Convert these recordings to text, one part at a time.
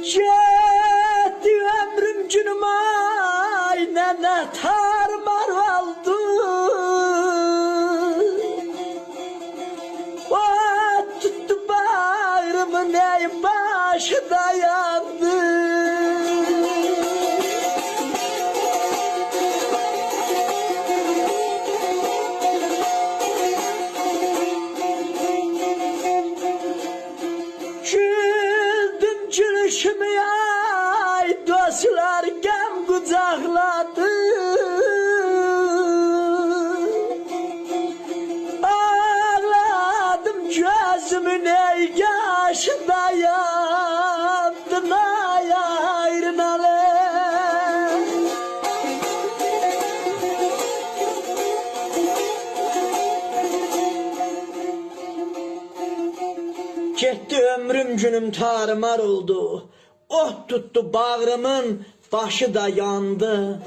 Yetti ömrüm günüm aynene tarmar oldu. O tuttu bağrımın ey başı dayandı. Güldüm gülüşümü ay dostlar gem kucakladı. Ağladım gözümün ey yaşı dayandı ay ayrınalı. Gitti ömrüm günüm tarmar oldu. Oh tuttu bağrımın başı da yandı.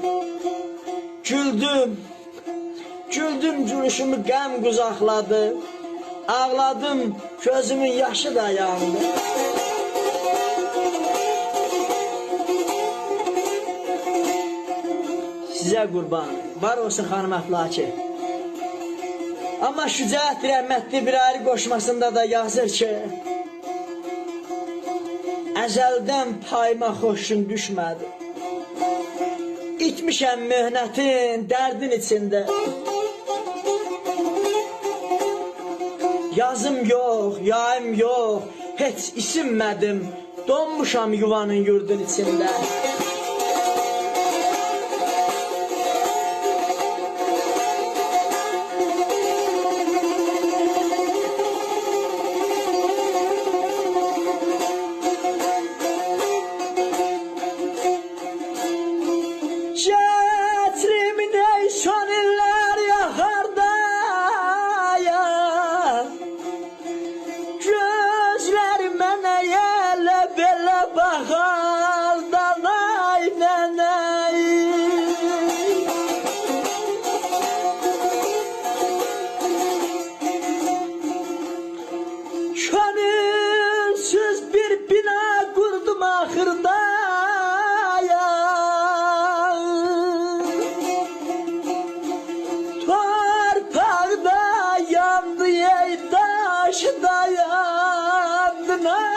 Güldüm, güldüm gülüşümü gəm qucaqladı. Ağladım gözümün yaşı da yandı. Size kurban, var olsun xanım əflaki. Amma Şücaət rəhmətli bir ayrı qoşmasında da yazır ki, əzəldən payıma xoşun düşmədi. İtmişəm möhnətin, dərdin içində. Yazım yox, yayım yox, heç isinmədim. Donmuşam yuvanın yurdun içində. Şətrimin ey son iller yaxarda ya. Gözləri mənə elə belə baxardan ay nənəy. Könülsüz bir bina qurdum axırda ya. Torpaqda yandı ey daşı da yandı.